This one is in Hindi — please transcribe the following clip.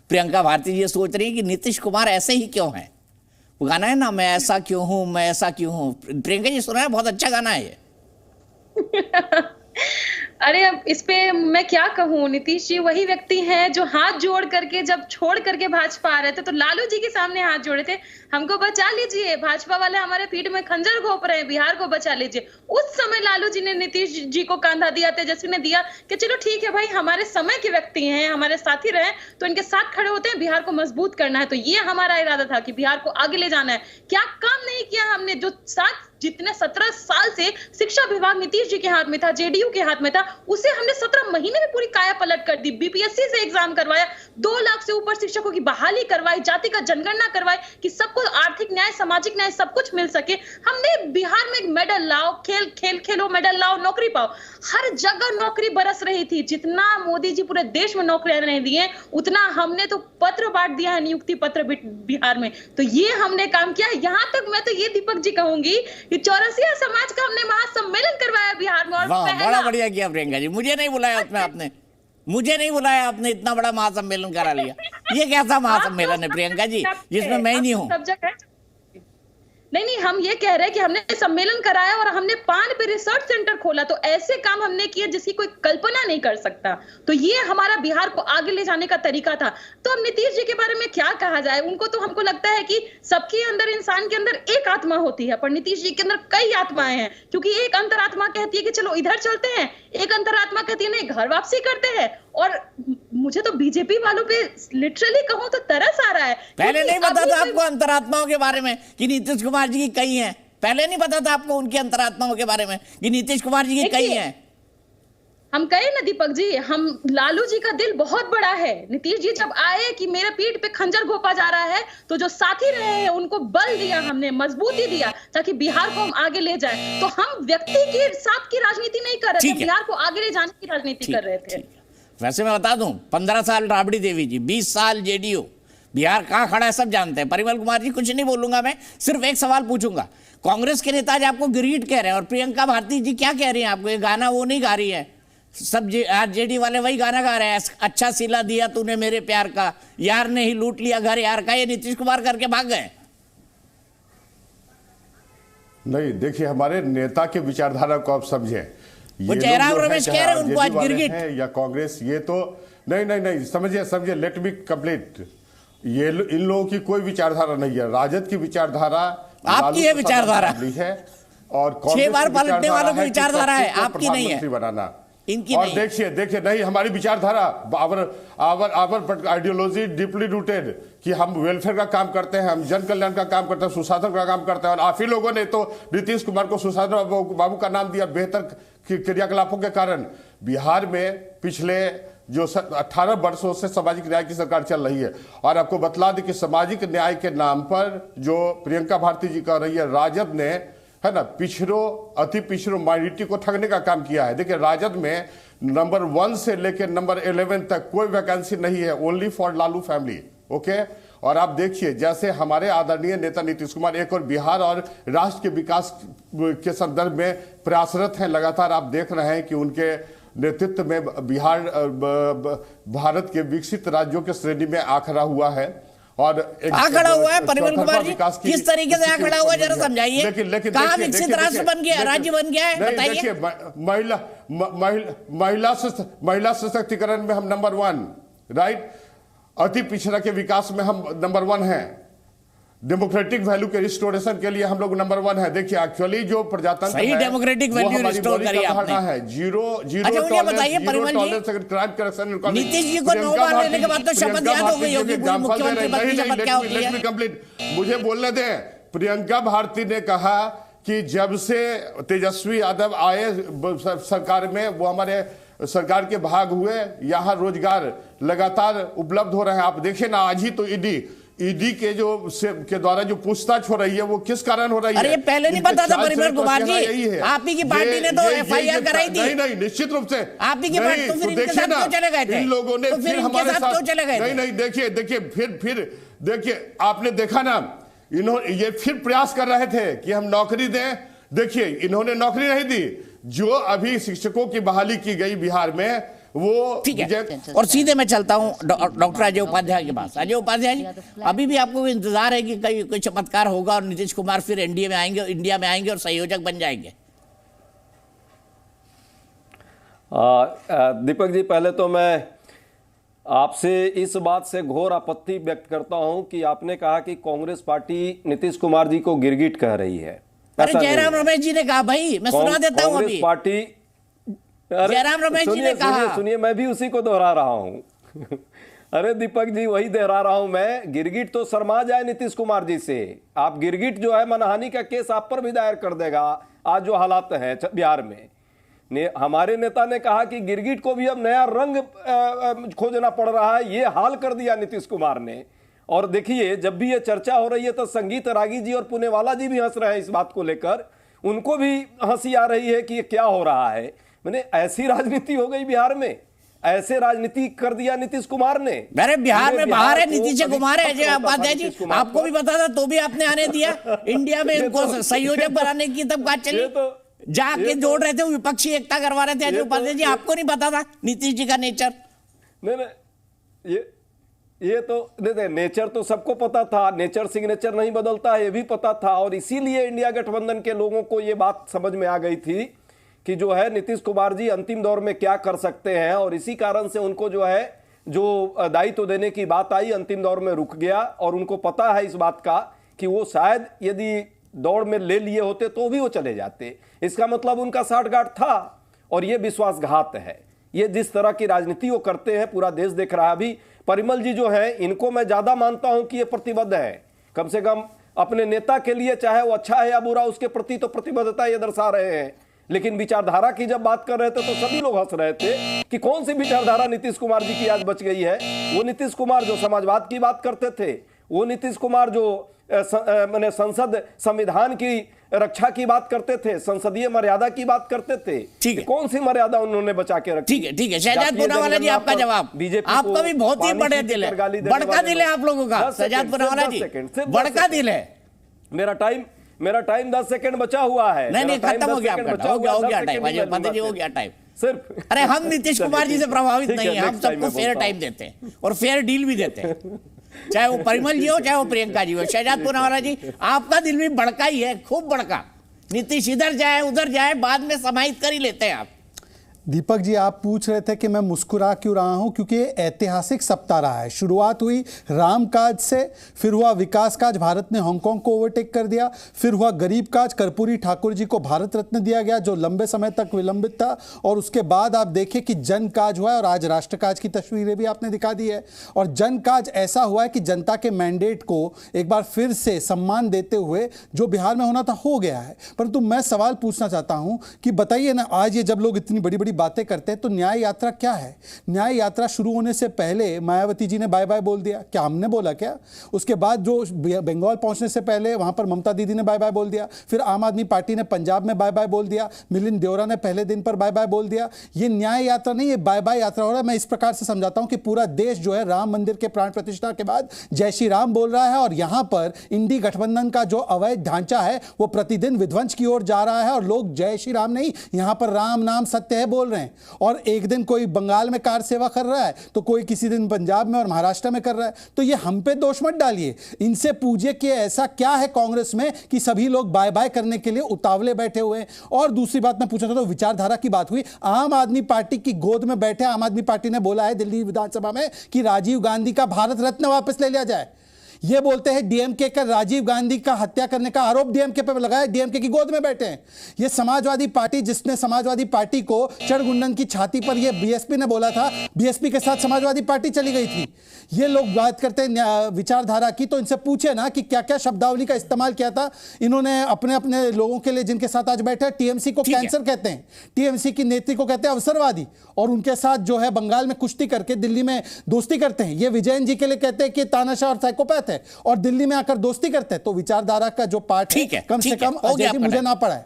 प्रियंका भारती जी सोच रही है कि नीतीश कुमार ऐसे ही क्यों है। वो गाना है ना, मैं ऐसा क्यों हूं, मैं ऐसा क्यों हूं। प्रियंका जी सुना है, बहुत अच्छा गाना है ये। अरे अब इस पे मैं क्या कहूँ, नीतीश जी वही व्यक्ति हैं जो हाथ जोड़ करके जब छोड़ करके भाजपा आ रहे थे तो लालू जी के सामने हाथ जोड़े थे, हमको बचा लीजिए, भाजपा वाले हमारे पीठ में खंजर घोंप रहे हैं, बिहार को बचा लीजिए। उस समय लालू जी ने नीतीश जी को कांधा दिया, तेजस्वी ने दिया कि चलो ठीक है भाई, हमारे समय के व्यक्ति हैं, हमारे साथी रहे तो इनके साथ खड़े होते हैं, बिहार को मजबूत करना है। तो ये हमारा इरादा था कि बिहार को आगे ले जाना है। क्या काम नहीं किया हमने, जो जितने 17 साल से शिक्षा विभाग नीतीश जी के हाथ में था, जेडीयू के हाथ में था, उसे हमने 17 महीने में पूरी काया पलट कर दी। बीपीएससी से एग्जाम करवाया, 2 लाख से ऊपर शिक्षकों की बहाली करवाई, जाति का जनगणना करवाई कि सबको आर्थिक न्याय, सामाजिक न्याय सब कुछ मिल सके। हमने बिहार में मेडल लाओ, खेलो मेडल लाओ, नौकरी पाओ, हर जगह नौकरी बरस रही थी। जितना मोदी जी पूरे देश में नौकरियां नहीं दिए, उतना हमने तो पत्र बांट दिया है, नियुक्ति पत्र बिहार में। तो ये हमने काम किया। यहाँ तक मैं तो ये दीपक जी कहूंगी कि चौरसिया समाज का हमने महासम्मेलन करवाया बिहार में। और बड़ा बढ़िया किया प्रियंका जी, मुझे नहीं बुलाया उसमें आपने, मुझे नहीं बुलाया आपने, इतना बड़ा महासम्मेलन करा लिया। ये कैसा महासम्मेलन है प्रियंका जी जिसमें मैं ही नहीं हूँ। नहीं, हम ये कह रहे हैं कि हमने सम्मेलन कराया और हमने पान पे रिसर्च सेंटर खोला, तो ऐसे काम हमने किए जिसकी कोई कल्पना नहीं कर सकता। तो ये हमारा बिहार को आगे ले जाने का तरीका था। तो अब नीतीश जी के बारे में क्या कहा जाए, उनको तो हमको लगता है कि सबके अंदर, इंसान के अंदर एक आत्मा होती है, पर नीतीश जी के अंदर कई आत्माएं हैं। क्योंकि एक अंतरात्मा कहती है कि चलो इधर चलते हैं, एक अंतरात्मा कहती है नहीं घर वापसी करते हैं। और मुझे तो बीजेपी वालों पे लिटरली कहूं तो तरस आ रहा है। पहले नहीं पता था आपको अंतरात्माओं के बारे में कि नीतीश कुमार जी की कई हैं? पहले नहीं पता था आपको उनकी अंतरात्माओं के बारे में कि नीतीश कुमार जी की कई हैं? हम कहे ना दीपक जी, हम लालू जी का दिल बहुत बड़ा है। नीतीश जी जब आए कि मेरे पीठ पे खंजर घोंपा जा रहा है, तो जो साथी रहे हैं उनको बल दिया, हमने मजबूती दिया ताकि बिहार को हम आगे ले जाए। तो हम व्यक्ति के साथ की राजनीति नहीं कर रहे थे, बिहार को आगे ले जाने की राजनीति कर रहे थे। वैसे मैं बता दूं, 15 साल राबड़ी देवी जी, 20 साल जेडीयू, बिहार कहां खड़ा है सब जानते हैं। परिमल कुमार जी कुछ नहीं बोलूंगा, मैं सिर्फ एक सवाल पूछूंगा। कांग्रेस के नेता आज आपको गिरीट कह रहे हैं और प्रियंका भारती जी क्या कह रही हैं आपको? ये गाना वो नहीं गा रही है, सब आज जेडी वाले वही गाना गा रहे हैं, अच्छा सिला दिया तूने मेरे प्यार का, यार ने ही लूट लिया घर यार का। ये नीतीश कुमार करके भाग गए। नहीं, देखिए हमारे नेता के विचारधारा को आप समझें। वो जयराम रमेश कह रहे हैं उनको आज गिरगिट या कांग्रेस, ये तो नहीं समझिए, लेट मी कंप्लीट। ये इन लोगों की कोई विचारधारा नहीं है। राजद की विचारधारा आपकी है, विचारधारा है, और 6 बार पलटने वालों की विचारधारा है, आपकी नहीं है, बनाना इनकी और नहीं। देखिए नहीं, हमारी विचारधारा आवर आइडियोलॉजी डीपली रूटेड कि हम वेलफेयर का काम करते हैं, हम जन कल्याण का काम करते हैं, सुशासन का काम करते हैं। और आप ही लोगों ने तो नीतीश कुमार को सुशासन बाबू का नाम दिया बेहतर क्रियाकलापों के कारण। बिहार में पिछले जो 18 वर्षों से सामाजिक न्याय की सरकार चल रही है, और आपको बतला दें कि सामाजिक न्याय के नाम पर जो प्रियंका भारती जी कर रही है, राजद ने, है ना, अति पिछड़ों माइनॉरिटी को ठगने का काम किया है। देखिए राजद में नंबर 1 से लेकर नंबर 11 तक कोई वैकेंसी नहीं है, only for Lalu family. Okay, और आप देखिए जैसे हमारे आदरणीय नेता नीतीश कुमार एक और बिहार और राष्ट्र के विकास के संदर्भ में प्रयासरत हैं। लगातार आप देख रहे हैं कि उनके नेतृत्व में बिहार भारत के विकसित राज्यों के श्रेणी में आखड़ा हुआ है। और खड़ा हुआ है परिमल कुमार जी, किस तरीके से खड़ा हुआ जरा समझाइए। कहां विकसित राष्ट्र बन गया, राज्य बन गया है, बताइए। महिला सशक्तिकरण में हम नंबर 1, राइट। अति पिछड़ा के विकास में हम नंबर 1 हैं। डेमोक्रेटिक वैल्यू के रिस्टोरेशन के लिए हम लोग नंबर 1 है। देखिए एक्चुअली जो प्रजातंत्र सही है, डेमोक्रेटिक वैल्यू रिस्टोर करी आपने है। जीरो अच्छा मुझे बताइए परिमल जी, नीतीश जी को 9 बार लेने के बाद तो शपथ याद हो गई होगी, मुख्यमंत्री पद की शपथ क्या होती है? कंप्लीट मुझे बोलने दें। प्रियंका भारती ने कहा कि जब से तेजस्वी यादव आए सरकार में, वो हमारे सरकार के भाग हुए, यहाँ रोजगार लगातार उपलब्ध हो रहे हैं। आप देखिए ना, आज ही तो ईडी के के द्वारा जो पूछताछ हो रही है वो किस कारण हो रही है? अरे पहले नहीं पता था परिमल कुमार जी, आप ही की पार्टी ने तो एफआईआर कराई थी। नहीं, निश्चित रूप से आप ही की पार्टी, तो फिर इनके साथ क्यों चले गए थे? इन लोगों ने फिर हमारे साथ चले गए? नहीं, देखिए फिर देखिए, आपने देखा ना, इन्होंने ये फिर प्रयास कर रहे थे कि हम नौकरी दें। देखिए इन्होंने नौकरी नहीं दी। जो अभी शिक्षकों की बहाली की गई बिहार में, वो ठीक है। और सीधे मैं चलता हूँ डॉक्टर अजय उपाध्याय के पास। अजय उपाध्याय जी, अभी भी आपको इंतजार है कि कोई चमत्कार होगा और नीतीश कुमार फिर एनडीए में आएंगे, इंडिया में आएंगे और संयोजक बन जाएंगे? दीपक जी, पहले तो मैं आपसे इस बात से घोर आपत्ति व्यक्त करता हूं कि आपने कहा कि कांग्रेस पार्टी नीतीश कुमार जी को गिरगिट कह रही है। अरे जयराम रमेश जी ने कहा, भाई मैं सुना देता हूं अभी। पार्टी, जयराम रमेश जी ने कहा, सुनिए मैं भी उसी को दोहरा रहा हूं। अरे दीपक जी, वही दोहरा रहा हूं मैं। गिरगिट तो शर्मा जाए नीतीश कुमार जी से। आप गिरगिट जो है मानहानि का केस आप पर भी दायर कर देगा। आज जो हालात हैं बिहार में, हमारे नेता ने कहा कि गिरगिट को भी अब नया रंग खोजना पड़ रहा है। ये हाल कर दिया नीतीश कुमार ने। और देखिए, जब भी ये चर्चा हो रही है तो संगीत रागी जी और पुनेवाला जी भी हंस रहे हैं इस बात को लेकर। उनको भी हंसी आ रही है कि ये क्या हो रहा है। मैंने ऐसी राजनीति हो गई बिहार में, ऐसे राजनीति कर दिया नीतीश कुमार ने। अरे बिहार में बाहर है नीतीश कुमार है। अजय उपाध्याय जी, आपको भी पता था तो भी आपने आने दिया। इंडिया में इनको संयोजक बनाने की तब बात चली, जाके जोड़ रहे थे, विपक्षी एकता करवा रहे थे। अजय उपाध्याय जी, आपको नहीं पता था नीतीश जी का नेचर? नहीं, ये तो नेचर तो सबको पता था। नेचर सिग्नेचर नहीं बदलता है, ये भी पता था। और इसीलिए इंडिया गठबंधन के लोगों को ये बात समझ में आ गई थी कि जो है नीतीश कुमार जी अंतिम दौर में क्या कर सकते हैं। और इसी कारण से उनको जो है जो दायित्व देने की बात आई, अंतिम दौर में रुक गया। और उनको पता है इस बात का कि वो शायद यदि दौड़ में ले लिए होते तो भी वो चले जाते। इसका मतलब उनका साठगांठ था। और ये विश्वासघात है। ये जिस तरह की राजनीति वो करते हैं पूरा देश देख रहा है। अभी परिमल जी जो है, इनको मैं ज्यादा मानता हूं कि ये प्रतिबद्ध है। कम से कम अपने नेता के लिए, चाहे वो अच्छा है या बुरा, उसके प्रति तो प्रतिबद्धता ये दर्शा रहे हैं। लेकिन विचारधारा की जब बात कर रहे थे तो सभी लोग हंस रहे थे कि कौन सी विचारधारा नीतीश कुमार जी की आज बच गई है। वो नीतीश कुमार जो समाजवाद की बात करते थे, वो नीतीश कुमार जो मैंने संसद संविधान की रक्षा की बात करते थे, संसदीय मर्यादा की बात करते थे। ठीक है, कौन सी मर्यादा उन्होंने बचा के रखी? ठीक है। शहजाद पूनावाला जी, आपका जवाब। बीजेपी आपका भी बहुत ही बड़े दिल है, बड़का दिल है आप लोगों का। शहजाद पूनावाला जी, बड़का दिल है। मेरा टाइम 10 सेकंड बचा हुआ है। नहीं, खत्म हो गया आपका। हो गया टाइम। अजय उपाध्याय जी, हो गया टाइम सिर्फ। अरे हम नीतीश कुमार जी से प्रभावित नहीं है, हम सबको फेयर टाइम देते हैं और फेयर डील भी देते हैं, चाहे वो परिमल जी हो चाहे वो प्रियंका जी हो। शहजाद पूनावाला जी, आपका दिल भी बड़का ही है, खूब बड़का। नीतीश इधर जाए उधर जाए, बाद में समाहित कर ही लेते हैं आप। दीपक जी, आप पूछ रहे थे कि मैं मुस्कुरा क्यों रहा हूं, क्योंकि ऐतिहासिक सप्ताह रहा है। शुरुआत हुई राम काज से, फिर हुआ विकास काज, भारत ने हांगकांग को ओवरटेक कर दिया। फिर हुआ गरीब काज, कर्पूरी ठाकुर जी को भारत रत्न दिया गया जो लंबे समय तक विलंबित था। और उसके बाद आप देखिए कि जन काज हुआ है और आज राष्ट्र काज की तस्वीरें भी आपने दिखा दी है। और जन काज ऐसा हुआ है कि जनता के मैंडेट को एक बार फिर से सम्मान देते हुए जो बिहार में होना था हो गया है। परंतु मैं सवाल पूछना चाहता हूं कि बताइए ना, आज ये जब लोग इतनी बड़ी बड़ी बातें करते हैं तो न्याय यात्रा क्या है? न्याय यात्रा शुरू होने से पहले मायावती जी ने बाय बाय बोल दिया, क्या हमने बोला क्या? उसके बाद जो बंगाल पहुंचने से पहले वहां पर ममता दीदी ने बाय बाय बोल दिया, फिर आम आदमी पार्टी ने पंजाब में बाय बाय बोल दिया, मिलिंद देवरा ने पहले दिन पर बाय बाय बोल दिया। ये न्याय यात्रा नहीं, ये बाय बाय यात्रा हो रहा है। मैं इस प्रकार से समझाता हूं कि पूरा देश जो है राम मंदिर के प्राण प्रतिष्ठा के बाद जय श्री राम बोल रहा है और यहां पर इंडी गठबंधन का जो अवैध ढांचा है वो प्रतिदिन विध्वंस की ओर जा रहा है और लोग जय श्री राम नहीं, यहां पर राम नाम सत्य है बोल रहे हैं। और एक दिन कोई बंगाल में कार सेवा कर रहा है तो कोई किसी दिन पंजाब में और महाराष्ट्र में कर रहा है। तो ये हम पे दोष मत डालिए, इनसे पूछिए कि ऐसा क्या है कांग्रेस में कि सभी लोग बाय बाय करने के लिए उतावले बैठे हुए हैं। और दूसरी बात मैं पूछा था तो विचारधारा की बात हुई, आम आदमी पार्टी की गोद में बैठे आम आदमी पार्टी ने बोला है दिल्ली विधानसभा में कि राजीव गांधी का भारत रत्न वापस ले लिया जाए। ये बोलते हैं डीएमके का राजीव गांधी का हत्या करने का आरोप डीएमके पे लगाया, डीएमके की गोद में बैठे हैं। ये समाजवादी पार्टी, जिसने समाजवादी पार्टी को चढ़गुंडन की छाती पर, ये बीएसपी ने बोला था, बीएसपी के साथ समाजवादी पार्टी चली गई थी। ये लोग बात करते हैं विचारधारा की, तो इनसे पूछे ना कि क्या क्या शब्दावली का इस्तेमाल किया था इन्होंने अपने अपने लोगों के लिए जिनके साथ आज बैठे। टीएमसी को कैंसर कहते हैं, टीएमसी की नेत्री को कहते हैं अवसरवादी, और उनके साथ जो है बंगाल में कुश्ती करके दिल्ली में दोस्ती करते हैं। ये विजयन जी के लिए कहते हैं कि तानाशाह और साइकोपैथ है और दिल्ली में आकर दोस्ती करते हैं। तो विचारधारा का जो पार्ट है कम से कम अजय जी मुझे ना पड़ा है।